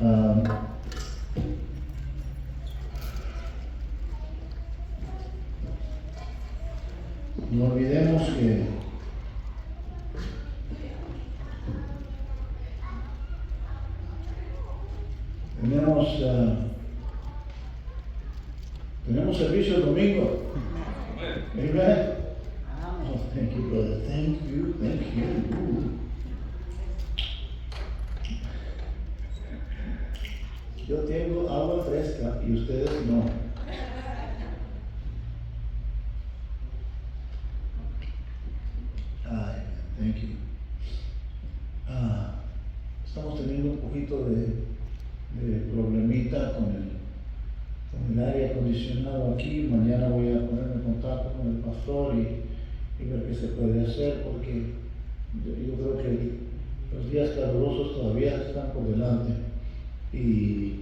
Ah, no olvidemos que tenemos servicio el domingo. Amen. Oh, thank you, brother. Thank you. Thank you. Yo tengo agua fresca y ustedes no. Ay, thank you. Estamos teniendo un poquito de problemita con el aire acondicionado aquí. Mañana voy a ponerme en contacto con el pastor y ver qué se puede hacer, porque yo creo que los días calurosos todavía están por delante y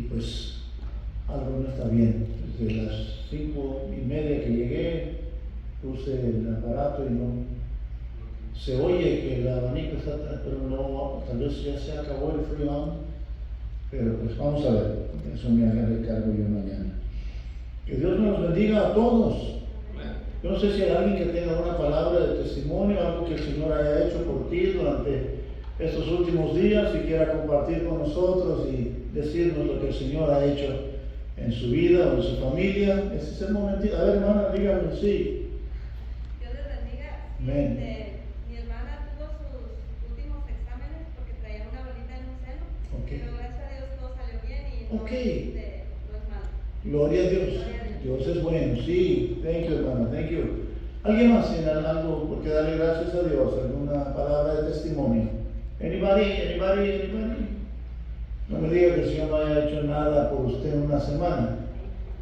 pues algo no está bien. Desde las 5:30 que llegué puse el aparato y no se oye que el abanico está, pero no, tal vez ya se acabó el freon, pero pues vamos a ver, eso me haré cargo yo mañana. Que Dios nos bendiga a todos. Yo no sé si hay alguien que tenga una palabra de testimonio, algo que el Señor haya hecho por ti durante estos últimos días y quiera compartir con nosotros y decirnos lo que el Señor ha hecho en su vida o en su familia. Ese es el momentito. A ver, hermana, dígame, sí. Dios les bendiga. Amén. Mi hermana tuvo sus últimos exámenes porque traía una bolita en un seno, Okay. pero gracias a Dios todo salió bien y no, Okay. no es malo. Gloria a Dios. Dios es bueno. Sí, thank you, hermana, thank you. ¿Alguien más tiene algo por qué darle gracias a Dios? ¿Alguna palabra de testimonio? Anybody? No me diga que el Señor no haya hecho nada por usted en una semana.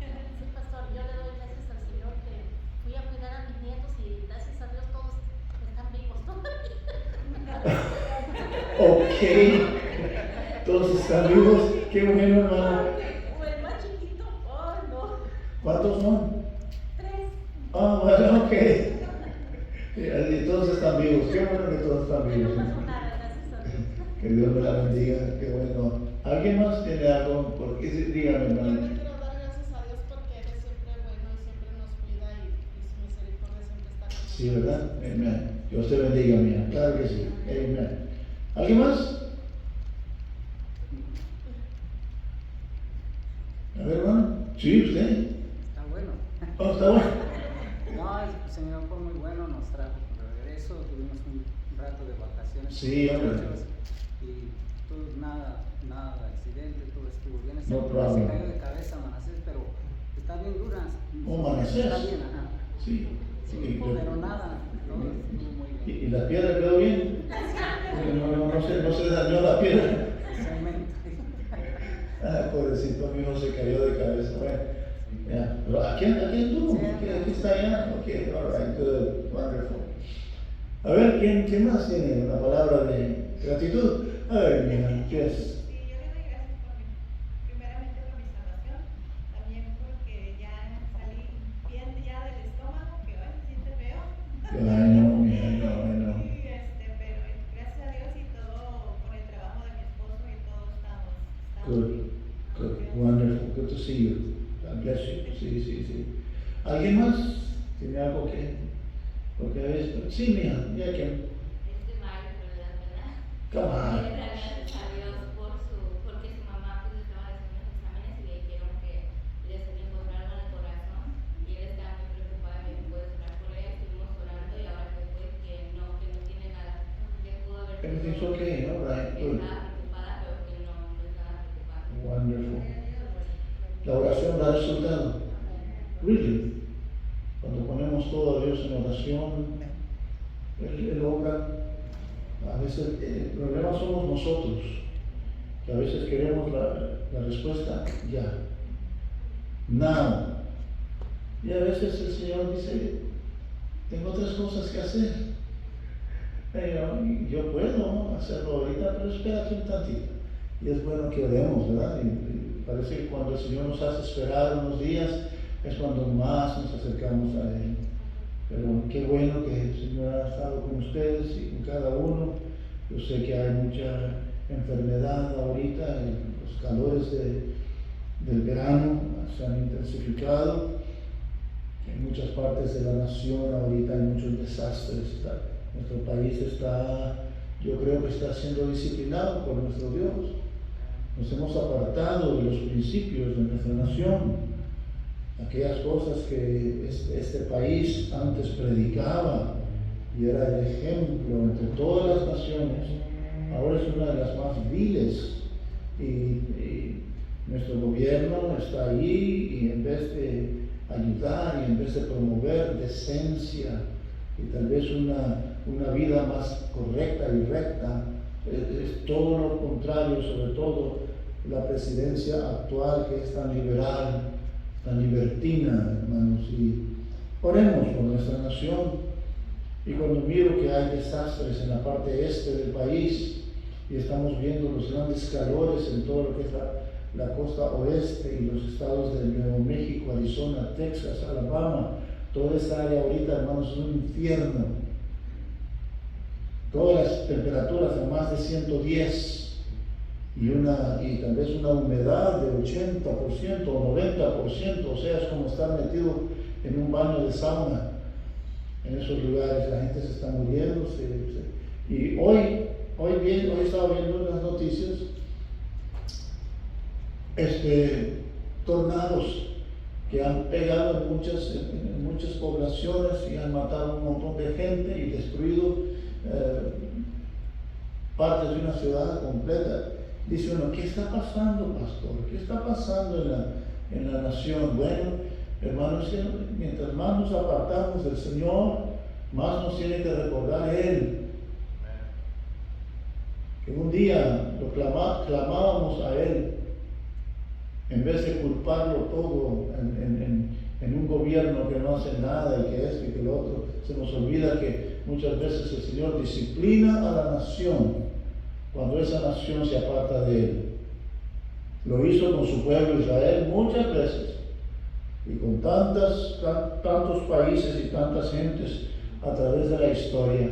Sí, pastor, yo le doy gracias al Señor que fui a cuidar a mis nietos y gracias a Dios todos están vivos todavía. Ok. Todos están vivos. Qué bueno, hermano. O el más chiquito, oh no. ¿Cuántos son? 3. Bueno, ok. Y todos están vivos. Qué bueno que todos están Que vivos. no pasó nada, gracias a Dios. Que Dios me la bendiga. Qué bueno. ¿Alguien más tiene algo? Porque dígame, Yo hermano. le quiero dar gracias a Dios porque Él es siempre bueno y siempre nos cuida y su misericordia siempre está con nosotros. Sí, ¿verdad? Amén. Dios te bendiga, mía. Claro que sí. Amén. ¿Alguien más? A ver, hermano. Sí, usted. Está bueno. Oh, está bueno. No, el Señor fue muy bueno, nos trajo de regreso, tuvimos un rato de vacaciones. Sí, hombre. Y todo, nada de accidente, todo estuvo bien. No Se problem. cayó de cabeza Manasés, pero está bien dura. Manasés. Está bien, ajá. Sí. Sí, pero nada, todo estuvo muy bien. ¿Y la piedra quedó bien? No se dañó la piedra. Cemento. Pobrecito mío, se cayó de cabeza. Bueno, ya. Pero aquí anduvo. Aquí está ya. Ok, alright, good, wonderful. A ver, ¿quién más tiene una palabra de gratitud? A ver, mira, ¿qué es? Sí, yo le doy gracias primeramente por mi salvación, también porque ya salí bien ya del estómago, que hoy se siente feo. I know. Sí, pero gracias a Dios y todo por el trabajo de mi esposo y todo estamos Good, wonderful, good to see you. God bless you. Sí. ¿Alguien más tiene algo que? Porque es, sí, mija, ya que. Mario, pero le da pena. Come on. Le da gracias a Dios porque su mamá pues estaba haciendo los exámenes y le dijeron que se le encontró algo en el corazón y él estaba muy preocupado y me dijo, ¿puedes orar por él? Estuvimos orando y ahora que fue que no tiene nada, que pudo haber sido. Everything's okay, all right, good. Estaba preocupada, pero que no estaba preocupada. Wonderful. La oración da resultado. Really. Cuando ponemos todo a Dios en oración, Él obra. A veces el problema somos nosotros, que a veces queremos la respuesta ya, now. Y a veces el Señor dice, tengo otras cosas que hacer. Yo puedo hacerlo ahorita, pero espérate un tantito. Y es bueno que oremos, ¿verdad? Y parece que cuando el Señor nos hace esperar unos días, es cuando más nos acercamos a Él. Pero qué bueno que el Señor ha estado con ustedes y con cada uno. Yo sé que hay mucha enfermedad ahorita, los calores del verano se han intensificado. En muchas partes de la nación ahorita hay muchos desastres. Nuestro país yo creo que está siendo disciplinado por nuestro Dios. Nos hemos apartado de los principios de nuestra nación. Aquellas cosas que este país antes predicaba y era el ejemplo entre todas las naciones, ahora es una de las más viles. Y nuestro gobierno está allí y en vez de ayudar y en vez de promover decencia y tal vez una vida más correcta y recta, es todo lo contrario, sobre todo la presidencia actual que es tan liberal, tan libertina, hermanos. Y oremos por nuestra nación. Y cuando miro que hay desastres en la parte este del país y estamos viendo los grandes calores en todo lo que es la costa oeste y los estados de Nuevo México, Arizona, Texas, Alabama, toda esa área ahorita, hermanos, es un infierno. Todas las temperaturas a más de 110 y tal vez una humedad de 80% o 90%, o sea, es como estar metido en un baño de sauna. En esos lugares la gente se está muriendo. Y hoy estaba viendo en las noticias tornados que han pegado en muchas poblaciones y han matado a un montón de gente y destruido partes de una ciudad completa. Dice uno, ¿qué está pasando, pastor? ¿Qué está pasando en la nación? Bueno, hermanos, mientras más nos apartamos del Señor, más nos tiene que recordar Él. Que un día lo clamábamos a Él, en vez de culparlo todo en un gobierno que no hace nada y que esto y que lo otro. Se nos olvida que muchas veces el Señor disciplina a la nación cuando esa nación se aparta de Él. Lo hizo con su pueblo Israel muchas veces y con tantos países y tantas gentes a través de la historia.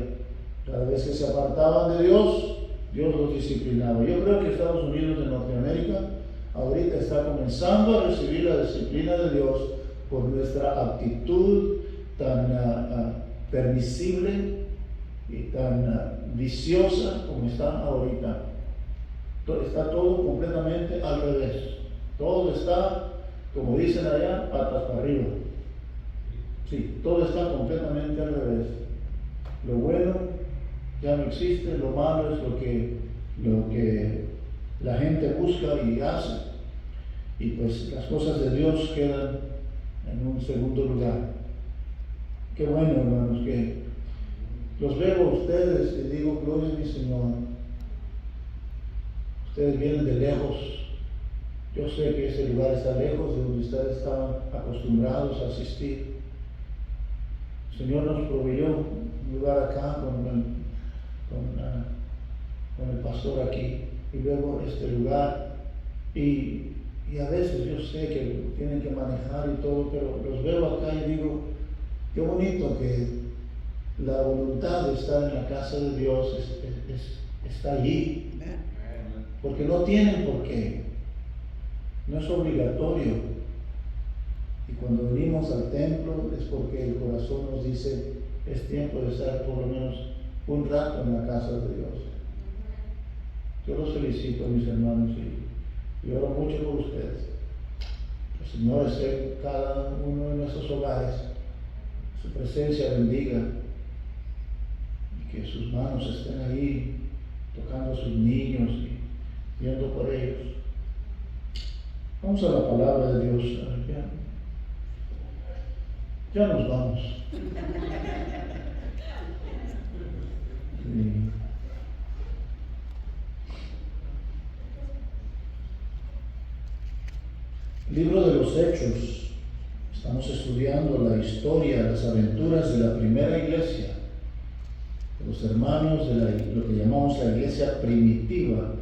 Cada vez que se apartaban de Dios, Dios los disciplinaba. Yo creo que Estados Unidos de Norteamérica ahorita está comenzando a recibir la disciplina de Dios por nuestra actitud tan permisible y tan viciosa como están ahorita. Está todo completamente al revés. Todo está, como dicen allá, patas para arriba. Sí, todo está completamente al revés. Lo bueno ya no existe, lo malo es lo que la gente busca y hace. Y pues las cosas de Dios quedan en un segundo lugar. Qué bueno, hermanos, que los veo a ustedes y digo, gloria a mi Señor. Ustedes vienen de lejos. Yo sé que ese lugar está lejos de donde ustedes estaban acostumbrados a asistir. El Señor nos proveyó un lugar acá con el pastor aquí y luego este lugar. Y a veces yo sé que tienen que manejar y todo, pero los veo acá y digo, qué bonito que la voluntad de estar en la casa de Dios está allí. Porque no tienen por qué. No es obligatorio. Y cuando venimos al templo es porque el corazón nos dice, es tiempo de estar por lo menos un rato en la casa de Dios. Yo los felicito, mis hermanos, y oro mucho por ustedes. El Señor esté en cada uno de nuestros hogares, su presencia bendiga, y que sus manos estén ahí, tocando a sus niños y viendo por ellos. Vamos a la palabra de Dios. Ya nos vamos. Libro de los Hechos. Estamos estudiando la historia, las aventuras de la primera iglesia, de los hermanos de lo que llamamos la iglesia primitiva.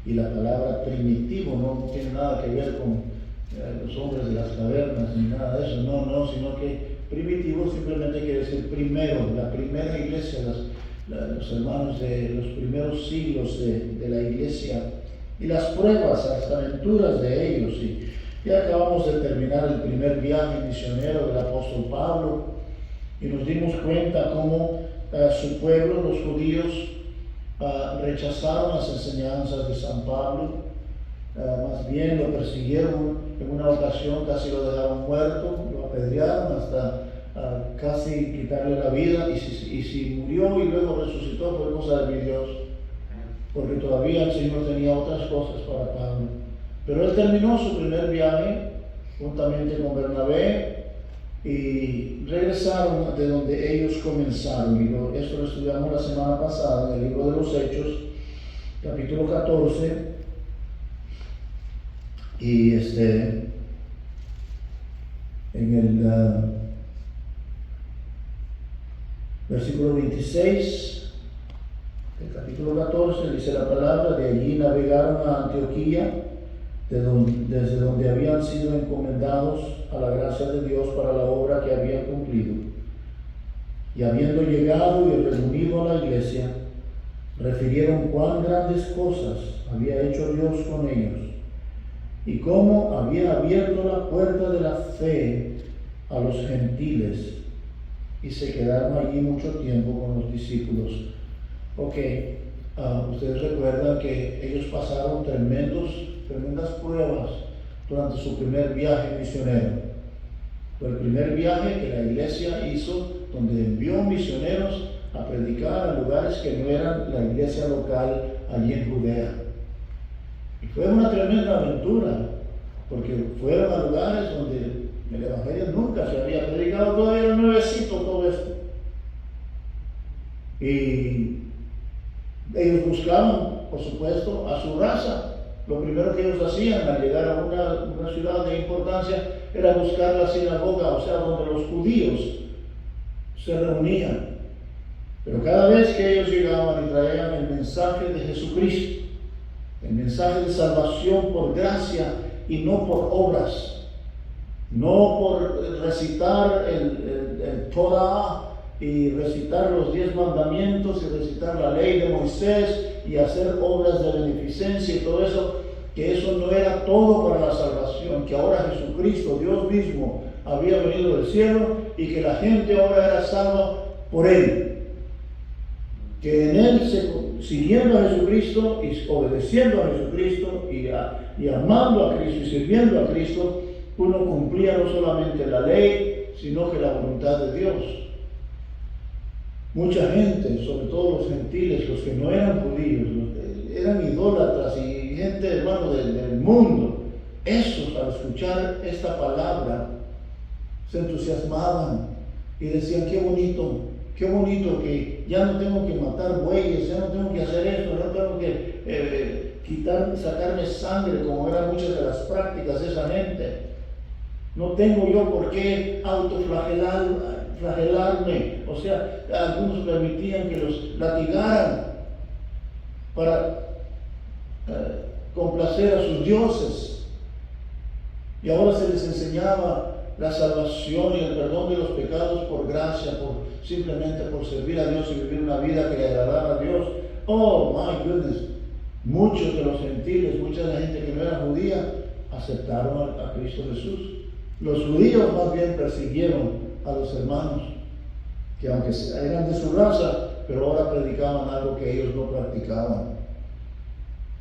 Y la palabra primitivo no tiene nada que ver con los hombres de las cavernas ni nada de eso, no, sino que primitivo simplemente quiere decir primero, la primera iglesia, los hermanos de los primeros siglos de la iglesia, y las pruebas, las aventuras de ellos. Y ya acabamos de terminar el primer viaje misionero del apóstol Pablo, y nos dimos cuenta cómo su pueblo, los judíos, rechazaron las enseñanzas de San Pablo. Más bien lo persiguieron. En una ocasión casi lo dejaron muerto, lo apedrearon hasta casi quitarle la vida, y si murió y luego resucitó fue cosa de mi Dios, porque todavía el Señor tenía otras cosas para Pablo. Pero él terminó su primer viaje juntamente con Bernabé y regresaron de donde ellos comenzaron, y esto lo estudiamos la semana pasada en el libro de los Hechos, capítulo 14. Y en el versículo 26 del capítulo 14 dice la palabra: de allí navegaron a Antioquía, desde donde habían sido encomendados a la gracia de Dios para la obra que habían cumplido. Y habiendo llegado y reunido a la iglesia, refirieron cuán grandes cosas había hecho Dios con ellos, y cómo había abierto la puerta de la fe a los gentiles, y se quedaron allí mucho tiempo con los discípulos. Ustedes recuerdan que ellos pasaron tremendas pruebas durante su primer viaje misionero. Fue el primer viaje que la iglesia hizo, donde envió misioneros a predicar a lugares que no eran la iglesia local allí en Judea. Y fue una tremenda aventura, porque fueron a lugares donde el evangelio nunca se había predicado, todavía era nuevecito todo esto. Y ellos buscaban, por supuesto, a su raza. Lo primero que ellos hacían al llegar a una ciudad de importancia era buscar la sinagoga, o sea, donde los judíos se reunían. Pero cada vez que ellos llegaban y traían el mensaje de Jesucristo, el mensaje de salvación por gracia y no por obras, no por recitar el Torah y recitar los 10 mandamientos y recitar la ley de Moisés y hacer obras de beneficencia y todo eso, que eso no era todo para la salvación, que ahora Jesucristo, Dios mismo, había venido del cielo y que la gente ahora era salva por Él, que en Él, siguiendo a Jesucristo y obedeciendo a Jesucristo y amando a Cristo y sirviendo a Cristo, uno cumplía no solamente la ley, sino que la voluntad de Dios. Mucha gente, sobre todo los gentiles, los que no eran judíos, eran idólatras y gente, hermano, del mundo, esos al escuchar esta palabra se entusiasmaban y decían: qué bonito que ya no tengo que matar bueyes, ya no tengo que hacer esto, no tengo que sacarme sangre como eran muchas de las prácticas de esa gente. No tengo yo por qué autoflagelarme. O sea, algunos permitían que los latigaran para complacer a sus dioses. Y ahora se les enseñaba la salvación y el perdón de los pecados por gracia, simplemente por servir a Dios y vivir una vida que le agradara a Dios. Oh my goodness, muchos de los gentiles, mucha de la gente que no era judía, aceptaron a Cristo Jesús. Los judíos más bien persiguieron a los hermanos, que aunque eran de su raza, pero ahora predicaban algo que ellos no practicaban.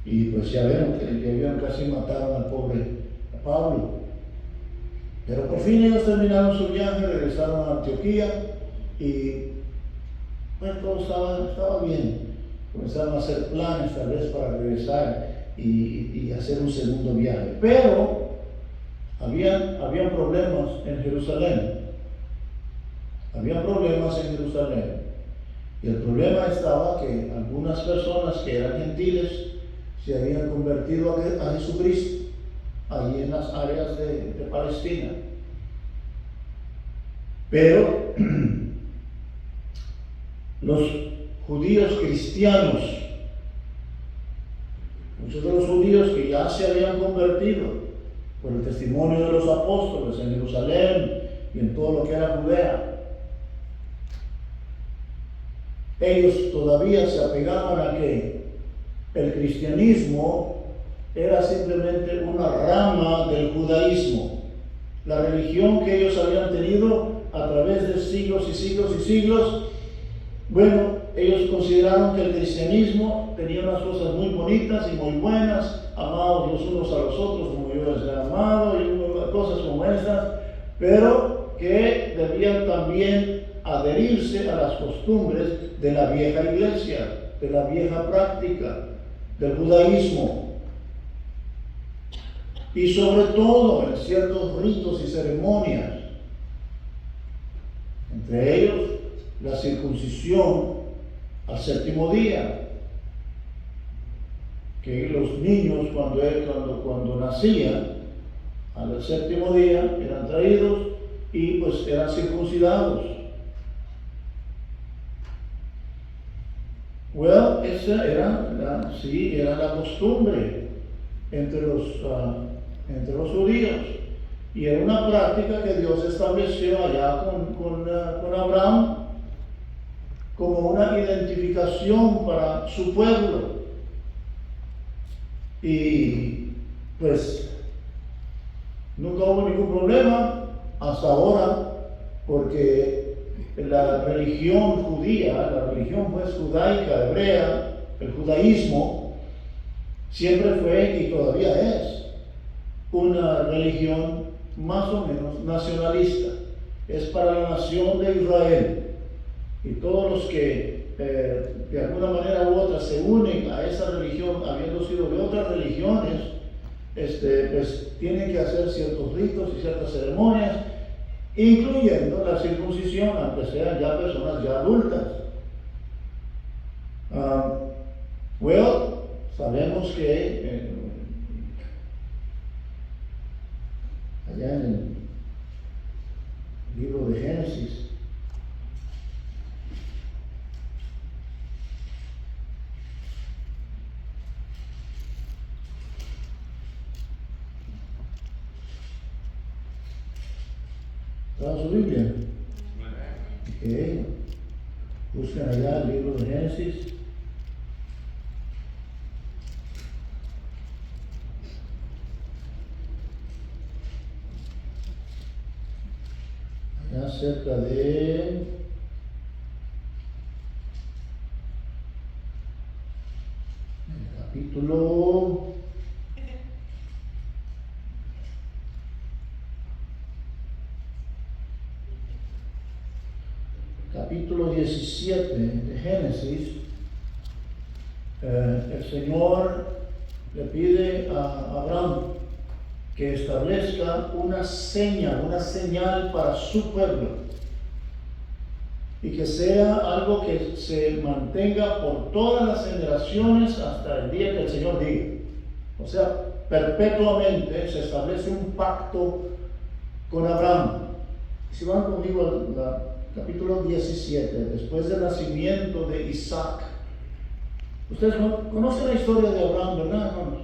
Y pues ya vieron que casi mataron al pobre Pablo. Pero por fin ellos terminaron su viaje, regresaron a Antioquía y pues todo estaba bien. Comenzaron a hacer planes tal vez para regresar y hacer un segundo viaje. Pero habían problemas en Jerusalén. Y el problema estaba que algunas personas que eran gentiles se habían convertido a Jesucristo allí en las áreas de Palestina. Pero los judíos cristianos, muchos de los judíos que ya se habían convertido por el testimonio de los apóstoles en Jerusalén y en todo lo que era Judea, ellos todavía se apegaban a que el cristianismo era simplemente una rama del judaísmo, la religión que ellos habían tenido a través de siglos y siglos y siglos. Bueno, ellos consideraron que el cristianismo tenía unas cosas muy bonitas y muy buenas, amados los unos a los otros como yo les he amado, y cosas como estas, pero que debían también adherirse a las costumbres de la vieja iglesia, de la vieja práctica, del judaísmo. Y sobre todo en ciertos ritos y ceremonias, entre ellos la circuncisión al séptimo día, que los niños cuando nacían al séptimo día eran traídos y pues eran circuncidados. Well, esa era la costumbre entre los judíos, y era una práctica que Dios estableció allá con Abraham como una identificación para su pueblo. Y pues nunca hubo ningún problema hasta ahora, porque la religión judía, la religión pues judaica, hebrea, el judaísmo, siempre fue y todavía es una religión más o menos nacionalista. Es para la nación de Israel, y todos los que de alguna manera u otra se unen a esa religión, habiendo sido de otras religiones, pues tienen que hacer ciertos ritos y ciertas ceremonias, incluyendo la circuncisión, aunque sean ya personas ya adultas. Sabemos que allá en el libro de Génesis, ¿está su Biblia? Ok. Buscan allá el libro de Génesis. Allá cerca de el capítulo capítulo 17 de Génesis. El Señor le pide a Abraham que establezca una señal para su pueblo, y que sea algo que se mantenga por todas las generaciones hasta el día que el Señor diga. O sea, perpetuamente se establece un pacto con Abraham. Si van conmigo al capítulo 17, después del nacimiento de Isaac. Ustedes conocen la historia de Abraham, ¿verdad, hermanos?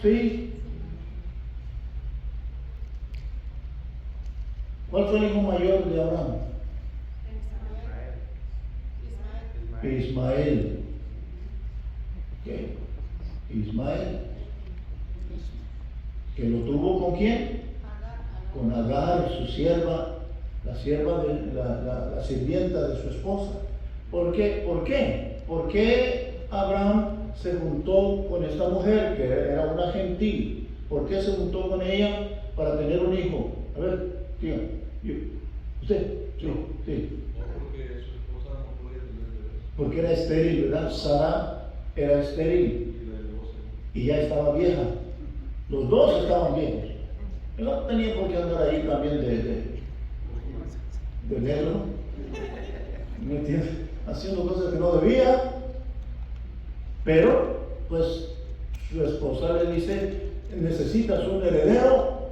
¿Sí? ¿Cuál fue el hijo mayor de Abraham? Ismael. ¿Qué? Ismael. ¿Que lo tuvo con quién? Con Agar, su sierva, la sirvienta de su esposa. ¿Por qué? ¿Por qué? ¿Por qué Abraham se juntó con esta mujer que era una gentil? ¿Por qué se juntó con ella para tener un hijo? A ver, tío, usted, sí. Porque su esposa no podía tener bebés. Porque era estéril, ¿verdad? Sara era estéril y ya estaba vieja. Los dos estaban viejos. Él no tenía por qué andar ahí también de negro, ¿me entiendes? Haciendo cosas que no debía. Pero, pues, su esposa le dice: necesitas un heredero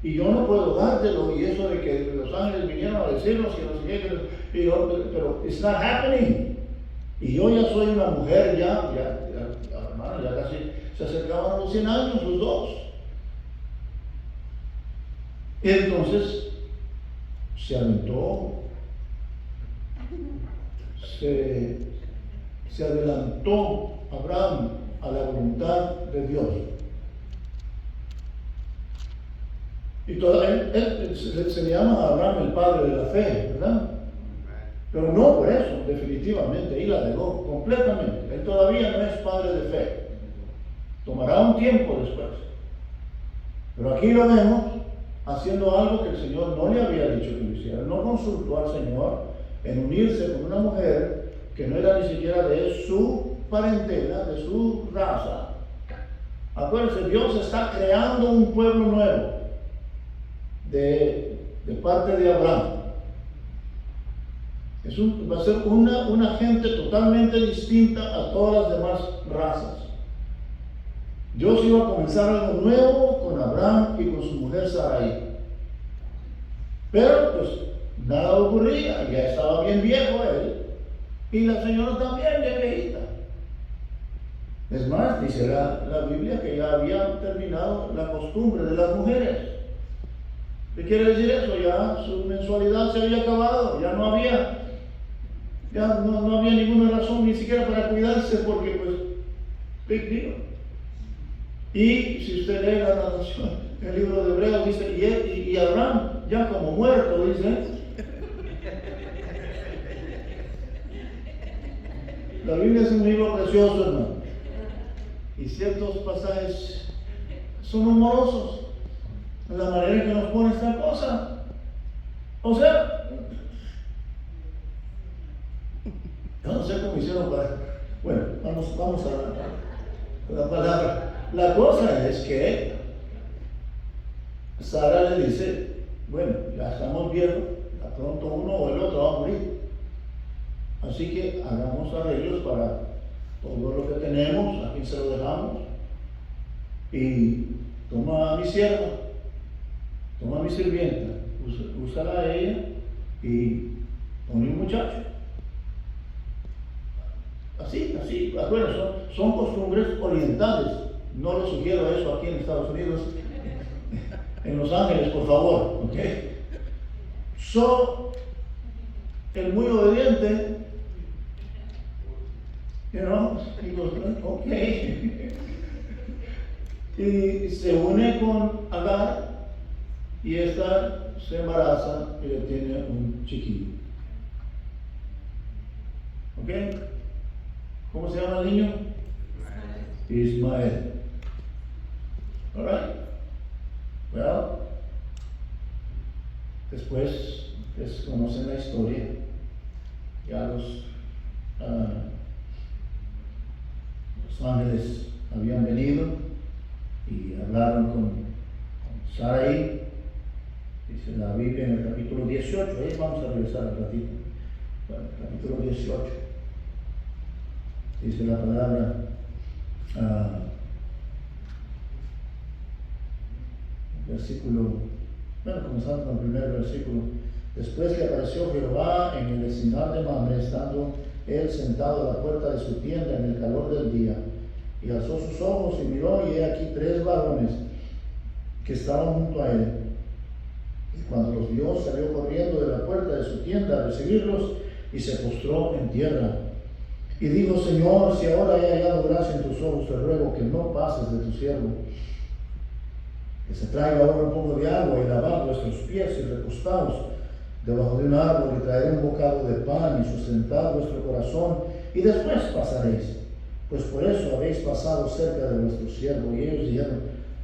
y yo no puedo dártelo. Y eso de que los ángeles vinieron a decirnos que no sé qué, pero it's not happening. Y yo ya soy una mujer, hermano, ya casi se acercaban a los 100 años los dos. Y entonces se aventó, se se adelantó Abraham a la voluntad de Dios. Y él se le llama a Abraham el padre de la fe, ¿verdad? Pero no por eso, definitivamente, él la negó completamente. Él todavía no es padre de fe. Tomará un tiempo después. Pero aquí lo vemos haciendo algo que el Señor no le había dicho que lo hiciera. Él no consultó al Señor en unirse con una mujer que no era ni siquiera de su parentela, de su raza. Acuérdense, Dios está creando un pueblo nuevo de parte de Abraham. Va a ser una gente totalmente distinta a todas las demás razas. Dios iba a comenzar algo nuevo con Abraham y con su mujer Sarai. Pero pues nada ocurría, ya estaba bien viejo él y la señora también bien viejita. Es más, dice la Biblia que ya había terminado la costumbre de las mujeres. ¿Qué quiere decir eso? Ya su mensualidad se había acabado, ya no había ninguna razón ni siquiera para cuidarse, porque pues, big deal. Y si usted lee la narración, el libro de Hebreos dice, y Abraham ya como muerto, dice. La Biblia es un libro precioso, hermano. Y ciertos pasajes son humorosos en la manera en que nos pone esta cosa. O sea, yo no sé cómo hicieron para... Bueno, vamos a la palabra. La cosa es que Sara le dice, bueno, ya estamos viejos, ya pronto uno o el otro va a morir. Así que hagamos arreglos para todo lo que tenemos, a quien se lo dejamos. Y toma a mi sierva, toma a mi sirvienta, úsala a ella y ponle un muchacho. Así, bueno, son costumbres orientales. No le sugiero eso aquí en Estados Unidos, en Los Ángeles, por favor, ¿ok? El muy obediente, he goes, ok. Y se une con Agar y esta se embaraza y le tiene un chiquillo. ¿Ok? ¿Cómo se llama el niño? Ismael. All right. Well, después conocen la historia. Ya los ángeles habían venido y hablaron con Sarai. Dice la Biblia en el capítulo 18. Ahí vamos a regresar un ratito. Bueno, capítulo 18. Dice la palabra. Comenzando con el primer versículo. Después le apareció Jehová en el encinar de Mamre, estando él sentado a la puerta de su tienda en el calor del día, y alzó sus ojos y miró, y he aquí 3 varones que estaban junto a él. Y cuando los vio, salió corriendo de la puerta de su tienda a recibirlos, y se postró en tierra. Y dijo: Señor, si ahora he hallado gracia en tus ojos, te ruego que no pases de tu siervo, que se traiga ahora un poco de agua y lavar vuestros pies y recostaos debajo de un árbol, y traeré un bocado de pan y sustentad vuestro corazón, y después pasaréis, pues por eso habéis pasado cerca de vuestro siervo. Y ellos dijeron: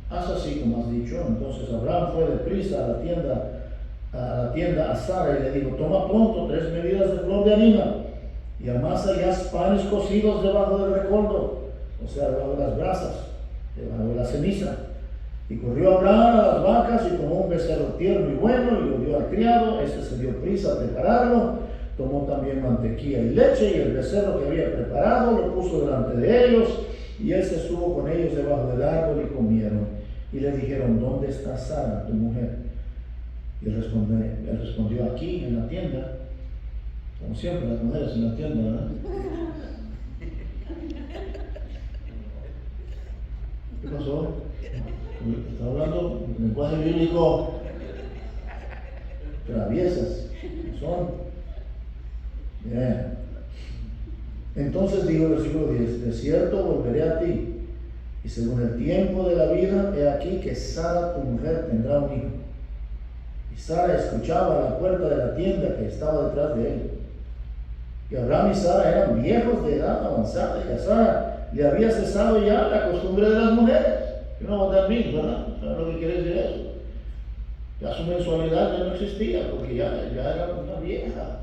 haz así como has dicho. Entonces Abraham fue deprisa a la tienda a Sara y le dijo: toma pronto 3 medidas de flor de harina y amasa y haz panes cocidos debajo del recoldo, o sea, debajo de las brasas, debajo de la ceniza. Y corrió Abraham a las vacas y tomó un becerro tierno y bueno y lo dio al criado. Este se dio prisa a prepararlo, tomó también mantequilla y leche, y el becerro que había preparado lo puso delante de ellos, y él se estuvo con ellos debajo del árbol y comieron. Y le dijeron: ¿dónde está Sara, tu mujer? Y él respondió: aquí en la tienda. Como siempre, las mujeres en la tienda, ¿verdad? ¿Qué pasó? Está hablando lenguaje bíblico. Traviesas son. Bien. Entonces dijo el versículo 10, de cierto volveré a ti, y según el tiempo de la vida, he aquí que Sara tu mujer tendrá un hijo. Y Sara escuchaba a la puerta de la tienda que estaba detrás de él. Y Abraham y Sara eran viejos de edad avanzada, y a Sara le había cesado ya la costumbre de las mujeres. Que no va a dar mil, ¿verdad? ¿Sabes lo que quiere decir eso? Ya su mensualidad ya no existía, porque ya era una vieja,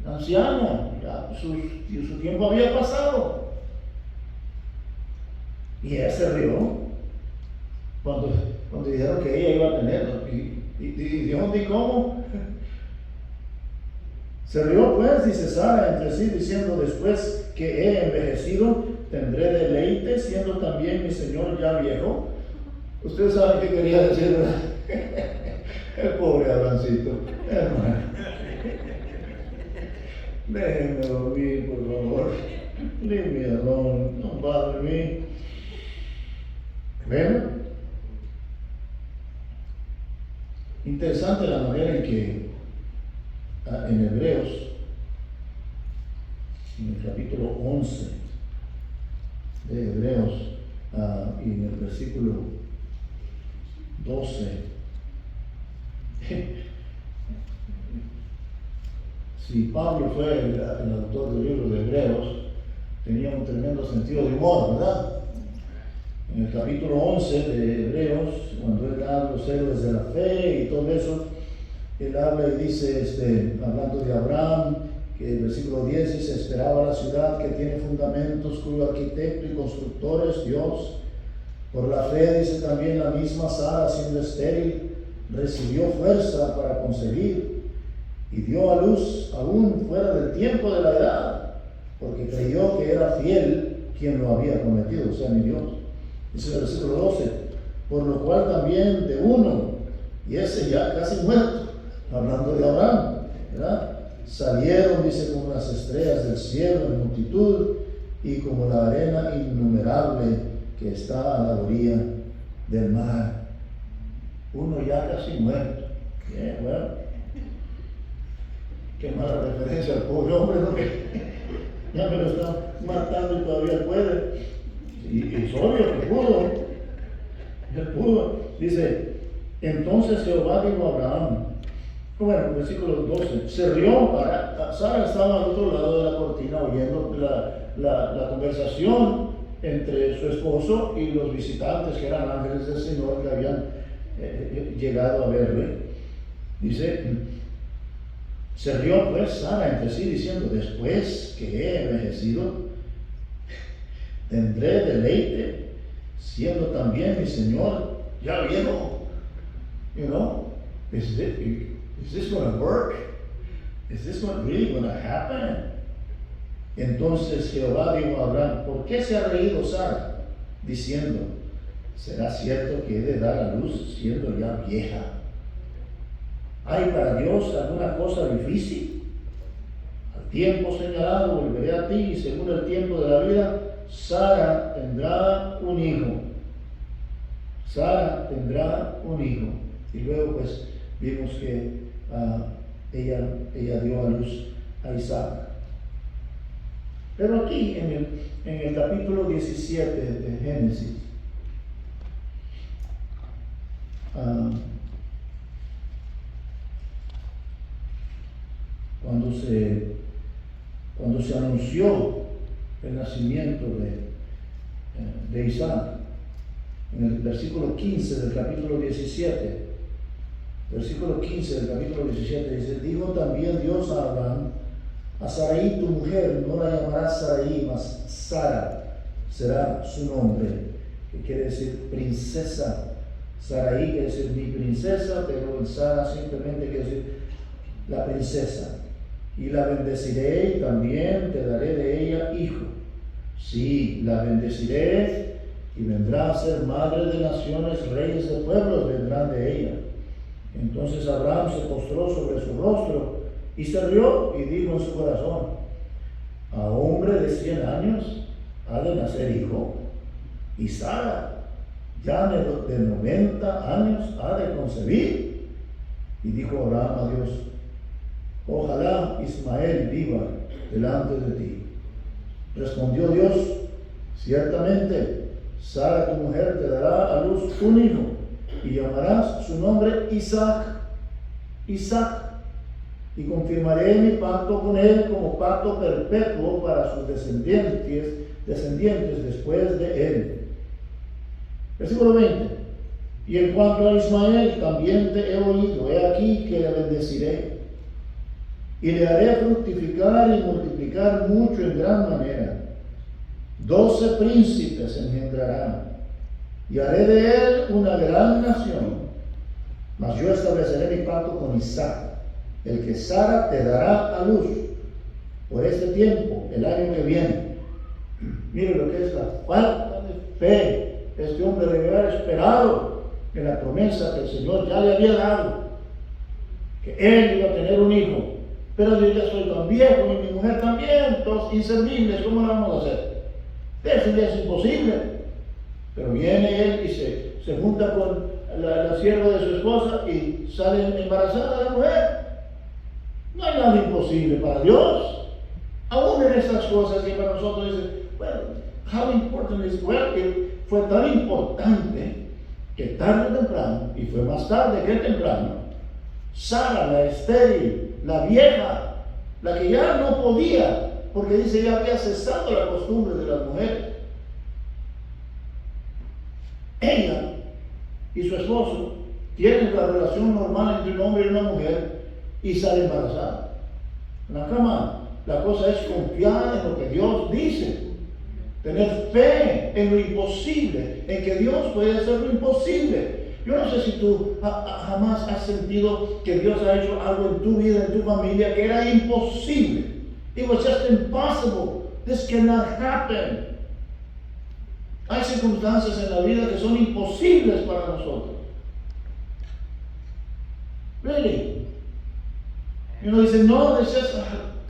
una anciana, ya su tiempo había pasado. Y ella se rió cuando dijeron que ella iba a tenerlo. Y Dios dijo, ¿cómo? Se rió pues, dice Sara entre sí, diciendo, después que he envejecido, tendré deleite, siendo también mi Señor ya viejo. Ustedes saben qué quería decir, ¿verdad? El pobre Abrancito, hermano. Déjenme dormir, por favor. Leave me alone, don't bother me. ¿Ven? Interesante la manera en que en Hebreos, en el capítulo 11 de Hebreos, y en el versículo 12, si Pablo fue el autor del libro de Hebreos, tenía un tremendo sentido de humor, ¿verdad? En el capítulo 11 de Hebreos, cuando él da los héroes de la fe y todo eso, él habla y dice, hablando de Abraham, que el versículo 10 dice, esperaba la ciudad que tiene fundamentos, cuyo arquitecto y constructor es Dios. Por la fe, dice también la misma Sara, siendo estéril, recibió fuerza para concebir y dio a luz aún fuera del tiempo de la edad, porque creyó que era fiel quien lo había prometido, o sea, mi Dios. Dice el versículo 12, por lo cual también de uno, y ese ya casi muerto, hablando de Abraham, ¿verdad? Salieron, dice, como las estrellas del cielo en multitud y como la arena innumerable que está a la orilla del mar. Uno ya casi muerto. Yeah, bueno, qué mala referencia al pobre hombre, ¿no? Ya me lo están matando y todavía puede. Y es obvio que pudo. Él pudo. Dice, entonces Jehová dijo a Abraham, bueno, versículo 12, se rió, Sara estaba al otro lado de la cortina oyendo la conversación entre su esposo y los visitantes que eran ángeles del Señor que habían llegado a verle. Dice, se rió pues Sara entre sí diciendo, después que he envejecido, tendré deleite, siendo también mi Señor ya viejo. You know, is this going to work? Is this really going to happen? Entonces Jehová dijo a Abraham, ¿por qué se ha reído Sara? Diciendo, ¿será cierto que he de dar a luz siendo ya vieja? ¿Hay para Dios alguna cosa difícil? Al tiempo señalado volveré a ti y según el tiempo de la vida, Sara tendrá un hijo. Sara tendrá un hijo. Y luego pues vimos que ella dio a luz a Isaac. Pero aquí en el capítulo 17 de Génesis, cuando se anunció el nacimiento de Isaac, en el versículo 15 del capítulo 17, versículo 15 del capítulo 17 dice, dijo también Dios a Abraham, a Sarai tu mujer no la llamarás Sarai, mas Sara será su nombre, que quiere decir princesa. Sarai quiere decir mi princesa, pero en Sara simplemente quiere decir la princesa. Y la bendeciré y también te daré de ella hijo. Sí, la bendeciré y vendrá a ser madre de naciones, reyes de pueblos vendrán de ella. Entonces Abraham se postró sobre su rostro y se rió y dijo en su corazón, a hombre de 100 años ha de nacer hijo, y Sara ya de 90 años ha de concebir. Y dijo Abraham a Dios, ojalá Ismael viva delante de ti. Respondió Dios: ciertamente, Sara tu mujer te dará a luz un hijo, y llamarás su nombre Isaac. Y confirmaré mi pacto con él como pacto perpetuo para sus descendientes después de él. Versículo 20. Y en cuanto a Ismael, también te he oído, he aquí que le bendeciré, y le haré fructificar y multiplicar mucho en gran manera. 12 príncipes engendrarán, y haré de él una gran nación. Mas yo estableceré mi pacto con Isaac, el que Sara te dará a luz por este tiempo, el año que viene. Mire lo que es la falta de fe. Este hombre debe haber esperado en la promesa que el Señor ya le había dado, que él iba a tener un hijo. Pero yo ya soy tan viejo y mi mujer también, todos inservibles, ¿cómo lo vamos a hacer? Eso ya es imposible. Pero viene él y se junta con la sierva de su esposa y sale embarazada la mujer. No hay nada imposible para Dios. Aún en esas cosas, y para nosotros dice, bueno, how important is, well, fue tan importante que tarde o temprano, y fue más tarde que temprano, Sara, la estéril, la vieja, la que ya no podía, porque dice ya había cesado la costumbre de las mujeres, ella y su esposo tienen la relación normal entre un hombre y una mujer y sale embarazada. En la cama, la cosa es confiar en lo que Dios dice, tener fe en lo imposible, en que Dios puede hacer lo imposible. Yo no sé si tú jamás has sentido que Dios ha hecho algo en tu vida, en tu familia, que era imposible. It was just impossible. This cannot happen. Hay circunstancias en la vida que son imposibles para nosotros. Really? Y uno dice, no, it's just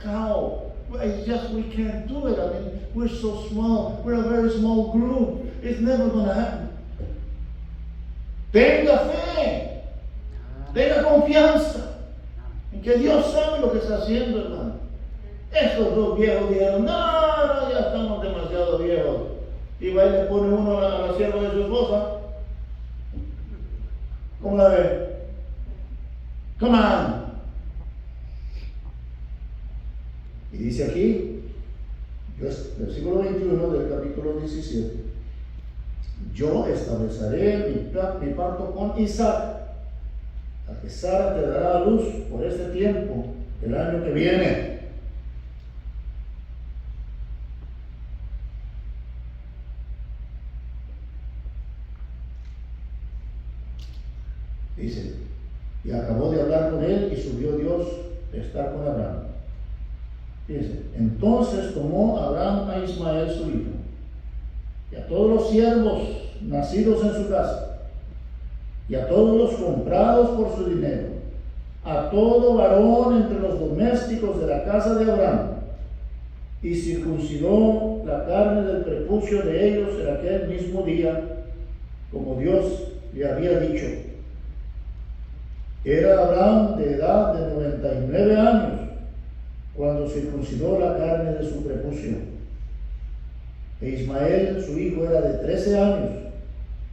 how? It's just we can't do it. I mean, we're so small. We're a very small group. It's never going to happen. Tenga fe, tenga confianza en que Dios sabe lo que está haciendo, hermano. Estos dos viejos dijeron, no, ya estamos demasiado viejos. Y va y le pone uno a la sierva de su esposa. ¿Cómo la ve? Come on. Y dice aquí, versículo 21 del capítulo 17, yo estableceré mi pacto con Isaac, al que Sara te dará a luz por este tiempo, el año que viene. Dice, y acabó de hablar con él y subió Dios de estar con Abraham. Dice, entonces tomó Abraham a Ismael su hijo, y a todos los siervos nacidos en su casa, y a todos los comprados por su dinero, a todo varón entre los domésticos de la casa de Abraham, y circuncidó la carne del prepucio de ellos en aquel mismo día, como Dios le había dicho. Era Abraham de edad de 99 años cuando circuncidó la carne de su prepucio. E Ismael, su hijo, era de 13 años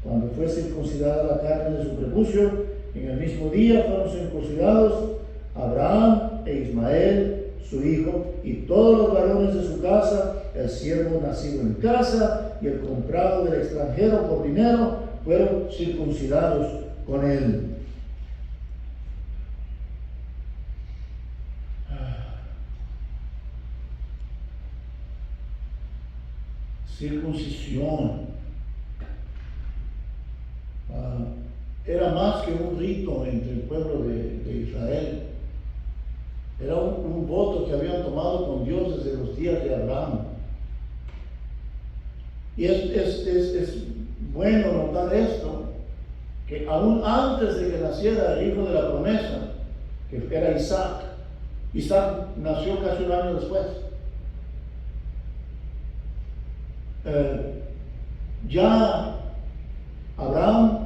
cuando fue circuncidada la carne de su prepucio. En el mismo día fueron circuncidados Abraham e Ismael, su hijo, y todos los varones de su casa, el siervo nacido en casa y el comprado del extranjero por dinero, fueron circuncidados con él. Circuncisión era más que un rito entre el pueblo de Israel. Era un voto que habían tomado con Dios desde los días de Abraham. Y es bueno notar esto, que aún antes de que naciera el hijo de la promesa, que era Isaac nació casi un año después. Ya Abraham,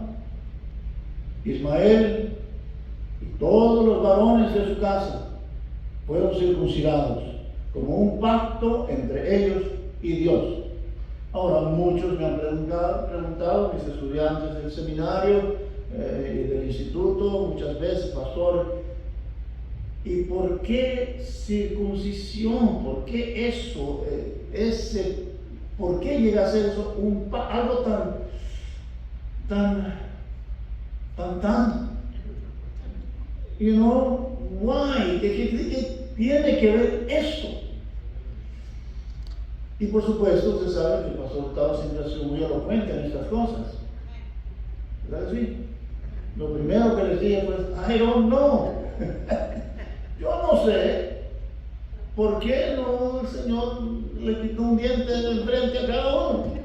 Ismael y todos los varones de su casa fueron circuncidados como un pacto entre ellos y Dios. Ahora, muchos me han preguntado, mis estudiantes del seminario y del instituto, muchas veces, pastor, ¿y por qué circuncisión? ¿Por qué eso? ¿Por qué llega a ser eso algo tan, you know, why? ¿Qué tiene que ver eso? Y por supuesto, usted sabe que el pastor Hurtado siempre ha sido muy elocuente en estas cosas. ¿Verdad que sí? Lo primero que les dije fue, I don't know. Yo no sé por qué no el Señor le quitó un diente del frente a cada uno.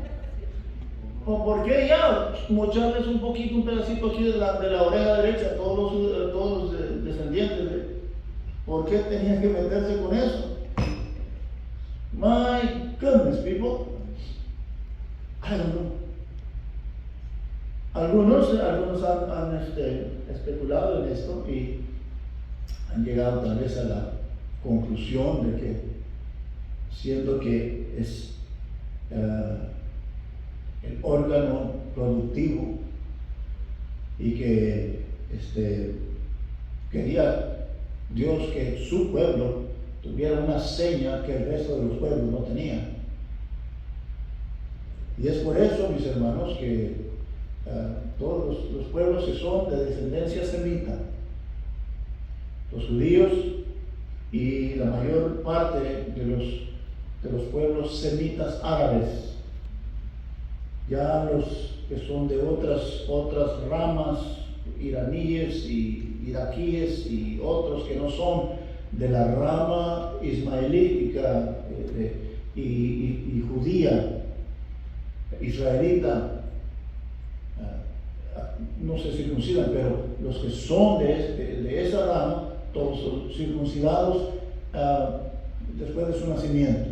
O por qué ya mocharles un poquito, un pedacito aquí de la oreja derecha a todos los descendientes. ¿Por qué tenían que meterse con eso? My goodness, people. I don't know. Algunos han especulado en esto y han llegado tal vez a la conclusión de que, siendo que es el órgano productivo y que quería Dios que su pueblo tuviera una seña que el resto de los pueblos no tenían. Y es por eso, mis hermanos, que todos los pueblos que son de descendencia semita, los judíos y la mayor parte de los pueblos semitas árabes, ya los que son de otras ramas, iraníes y iraquíes y otros que no son de la rama ismaelítica y judía, israelita, no se circuncidan, pero los que son de esa rama, todos son circuncidados después de su nacimiento.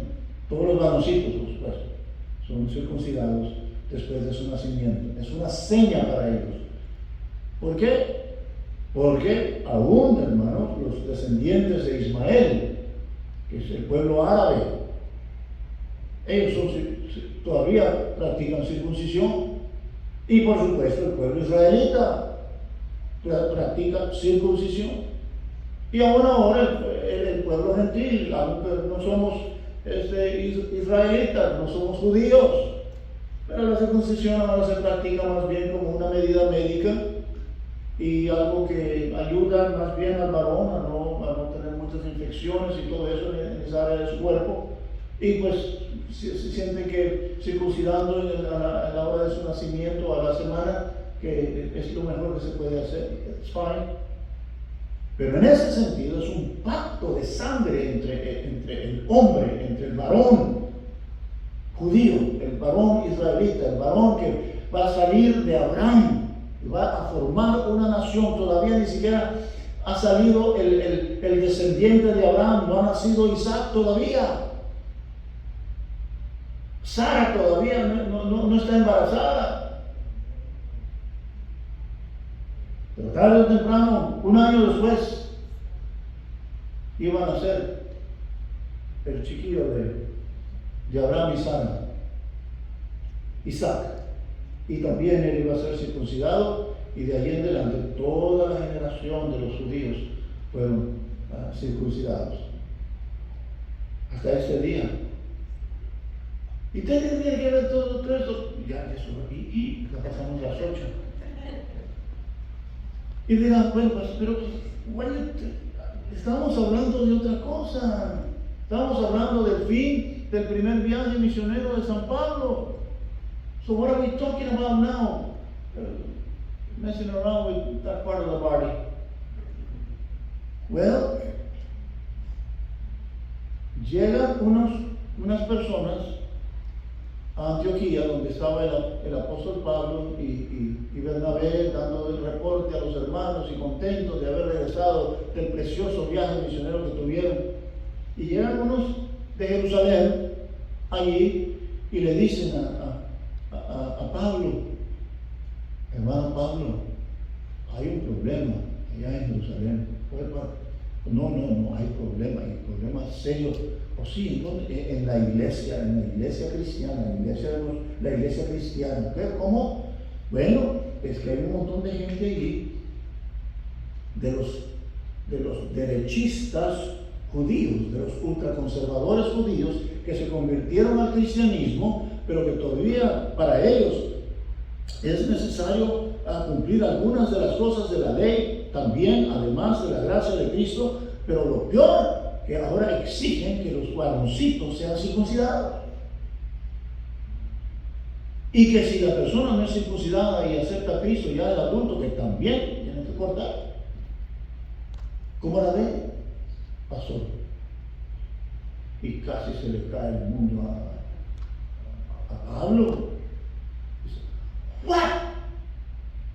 Todos los varoncitos, por supuesto, son circuncidados después de su nacimiento. Es una seña para ellos. ¿Por qué? Porque aún, hermanos, los descendientes de Ismael, que es el pueblo árabe, ellos todavía practican circuncisión. Y por supuesto el pueblo israelita practica circuncisión. Y aún ahora el pueblo gentil, aunque no somos israelitas, no somos judíos, pero la circuncisión ahora se practica más bien como una medida médica y algo que ayuda más bien al varón a no tener muchas infecciones y todo eso en esa área de su cuerpo. Y pues se siente que circuncidando a la hora de su nacimiento, a la semana, que es lo mejor que se puede hacer. It's fine. Pero en ese sentido es un pacto de sangre entre el hombre, entre el varón judío, el varón israelita, el varón que va a salir de Abraham y va a formar una nación. Todavía ni siquiera ha salido el descendiente de Abraham, no ha nacido Isaac todavía. Sara todavía no está embarazada. Pero tarde o temprano, un año después, iban a nacer el chiquillo de Abraham y Sara, Isaac. Y también él iba a ser circuncidado, y de allí en adelante toda la generación de los judíos fueron circuncidados. Hasta este día. ¿Y qué tiene que ver todo esto? Ya eso, y ya pasamos las 8. Y dirán, bueno, pues, pero estamos hablando de otra cosa. Estamos hablando del fin del primer viaje misionero de San Pablo. So what are we talking about now? Messing around with that part of the body. Well, llegan unas personas a Antioquía, donde estaba el apóstol Pablo y Bernabé, dando el reporte a los hermanos y contentos de haber regresado del precioso viaje misionero que tuvieron. Y llegan unos de Jerusalén allí y le dicen a Pablo: hermano Pablo, hay un problema allá en Jerusalén. No hay problema, hay problemas serios ¿O sí? En la iglesia cristiana, la iglesia cristiana. ¿Cómo? Bueno, es que hay un montón de gente allí, de los derechistas judíos, de los ultraconservadores judíos, que se convirtieron al cristianismo, pero que todavía para ellos es necesario cumplir algunas de las cosas de la ley, también, además de la gracia de Cristo, pero lo peor, que ahora exigen que los varoncitos sean circuncidados. Y que si la persona no es circuncidada y acepta a Cristo ya de adulto, que también tienen que cortar. ¿Cómo la ve? Pastor. Y casi se le cae el mundo a Pablo. Dice, ¿what?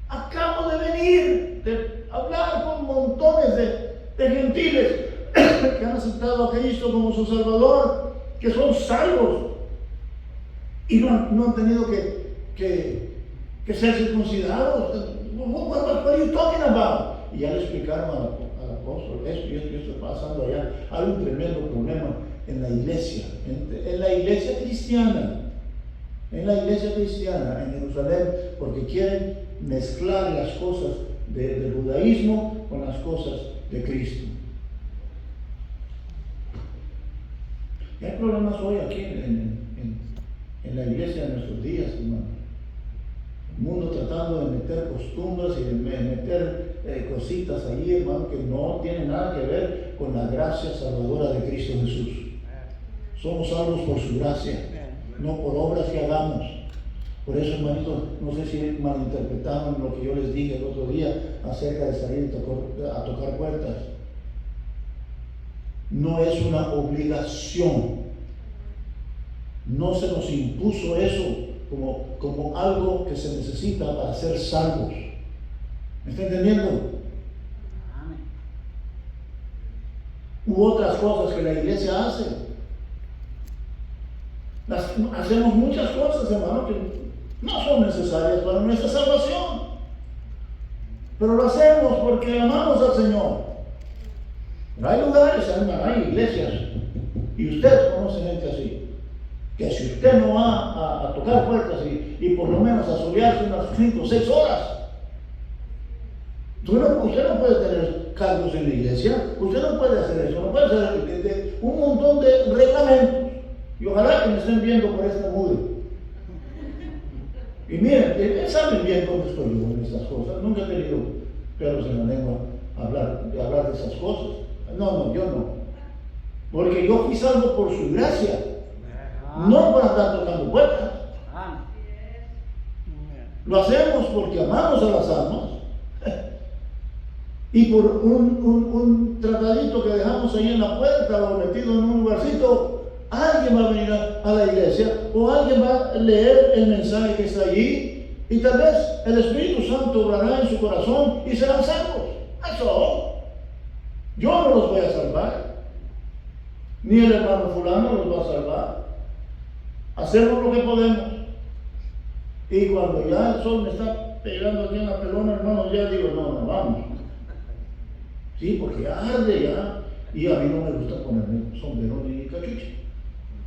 Acabo de venir de hablar con montones de gentiles que han aceptado a Cristo como su Salvador, que son salvos y no han tenido que ser circuncidados. What are you talking about? Y ya le explicaron al apóstol esto y esto está pasando allá. Hay un tremendo problema en la iglesia, en la iglesia cristiana, en Jerusalén, porque quieren mezclar las cosas del judaísmo con las cosas de Cristo. Y hay problemas hoy aquí en la iglesia de nuestros días, hermano. El mundo tratando de meter costumbres y de meter cositas ahí, hermano, que no tienen nada que ver con la gracia salvadora de Cristo Jesús. Somos salvos por su gracia, no por obras que hagamos. Por eso, hermanito, no sé si malinterpretaron lo que yo les dije el otro día acerca de salir a tocar puertas. No es una obligación. No se nos impuso eso como algo que se necesita para ser salvos. ¿Me está entendiendo? Amén. U otras cosas que la iglesia hace. Hacemos muchas cosas, hermano, que no son necesarias para nuestra salvación. Pero lo hacemos porque amamos al Señor. Pero hay lugares, hermano, hay iglesias, y usted conoce gente así, que si usted no va a tocar puertas y por lo menos a solearse unas 5 o 6 horas, usted no puede tener cargos en la iglesia, usted no puede hacer eso, no puede hacer un montón de reglamentos. Y ojalá que me estén viendo por esta mugre. Y miren, saben bien cómo estoy yo en estas cosas. Nunca he tenido pelos en la lengua hablar de esas cosas. No, yo no. Porque yo fui salvo por su gracia. No por andar tocando puertas. Lo hacemos porque amamos a las almas. Y por un tratadito que dejamos ahí en la puerta o metido en un lugarcito, alguien va a venir a la iglesia o alguien va a leer el mensaje que está allí y tal vez el Espíritu Santo obrará en su corazón y serán salvos. Eso. Yo no los voy a salvar, ni el hermano fulano los va a salvar. Hacemos lo que podemos. Y cuando ya el sol me está pegando aquí en la pelona, hermano, ya digo, no, vamos. Sí, porque arde ya. Y a mí no me gusta ponerme sombrero ni cachucha.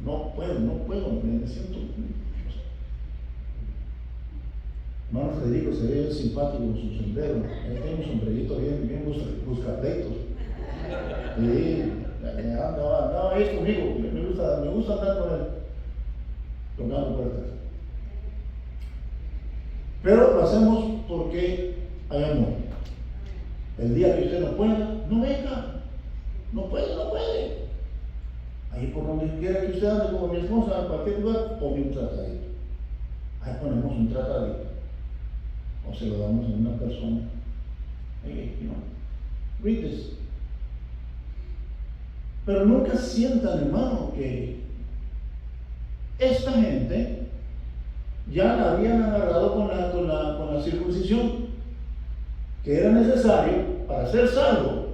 No puedo, me siento. Hermano Federico se ve simpático con su sombrero. Él tiene un sombrerito bien buscapleitos. Sí, no, es conmigo. Me gusta andar con él, tocando puertas. Pero lo hacemos porque hay amor. El día que usted no pueda, no venga. No puede. Ahí por donde quiera que usted ande como mi esposa, en cualquier lugar, pone un tratadito. Ahí ponemos un tratadito. O se lo damos a una persona. Hey, read this. Pero nunca sientan, hermano, que esta gente ya la habían agarrado con la circuncisión, que era necesario para ser salvo.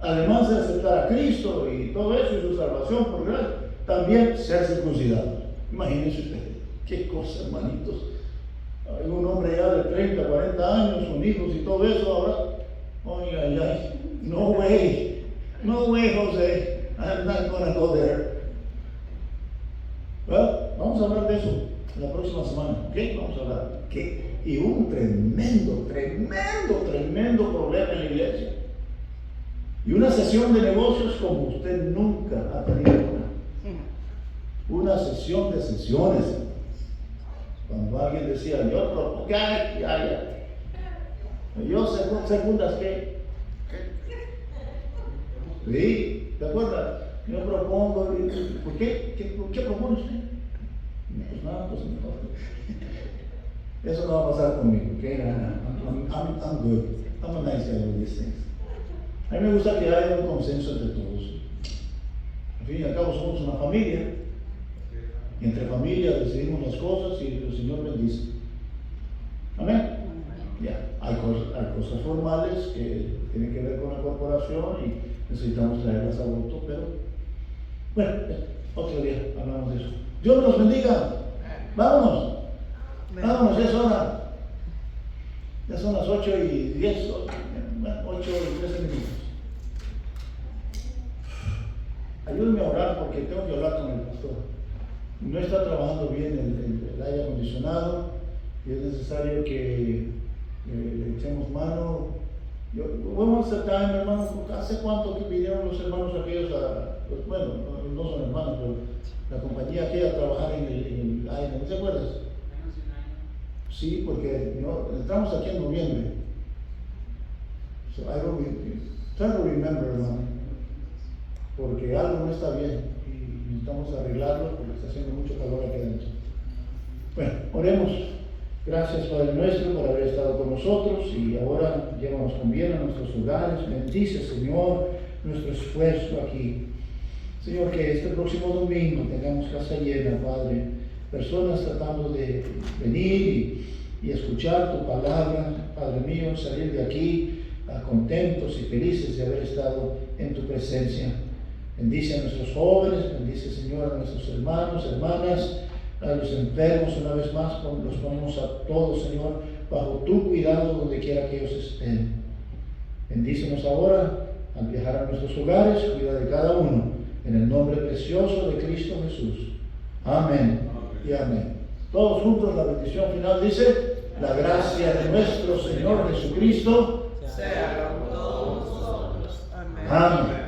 Además de aceptar a Cristo y todo eso y su salvación por gracia, también ser circuncidado. Imagínense ustedes, qué cosa, hermanitos. Hay un hombre ya de 30, 40 años, con hijos y todo eso, ahora, no way, José, I'm not gonna go there. Well, vamos a hablar de eso la próxima semana, ¿ok? Vamos a hablar. ¿Qué? Y un tremendo problema en la iglesia. Y una sesión de negocios como usted nunca ha tenido una sesión de sesiones. Cuando alguien decía, yo propongo, yo segundas, ¿qué? Sí, ¿te acuerdas? Yo propongo, ¿por qué? ¿Qué propone usted? Pues nada, pues mejor. Eso no va a pasar conmigo, ¿ok? I'm good. I'm a nice guy with these things. A mí me gusta que haya un consenso entre todos. Al fin y al cabo somos una familia. Y entre familias decidimos las cosas y el Señor bendice. Amén. Ya, hay cosas formales que tienen que ver con la corporación y necesitamos traerlas a voto, pero bueno, otro día hablamos de eso. Dios nos bendiga. Vámonos, ya es hora. Ya son las 8:10, 8:13 minutos. Ayúdenme a orar porque tengo que hablar con el pastor. No está trabajando bien el aire acondicionado y es necesario que le echemos mano. Vamos a time, hermanos. ¿Hace cuánto que vinieron los hermanos aquellos bueno, no son hermanos, pero la compañía aquella a trabajar en el aire? ¿No te acuerdas? Menos de un año. Sí, porque estamos aquí en noviembre. So I don't try to remember, hermano, porque algo no está bien y necesitamos arreglarlo porque está haciendo mucho calor aquí adentro. Bueno, oremos. Gracias, Padre nuestro, por haber estado con nosotros y ahora llévanos con bien a nuestros hogares. Bendice, Señor, nuestro esfuerzo aquí. Señor, que este próximo domingo tengamos casa llena, Padre. Personas tratando de venir y escuchar tu palabra, Padre mío, salir de aquí contentos y felices de haber estado en tu presencia. Bendice a nuestros jóvenes, bendice, Señor, a nuestros hermanos, hermanas, a los enfermos una vez más, los ponemos a todos, Señor, bajo tu cuidado donde quiera que ellos estén. Bendícenos ahora al viajar a nuestros hogares, cuida de cada uno, en el nombre precioso de Cristo Jesús. Amén y amén. Todos juntos la bendición final dice: la gracia de nuestro Señor Jesucristo sea con todos nosotros. Amén. Amén.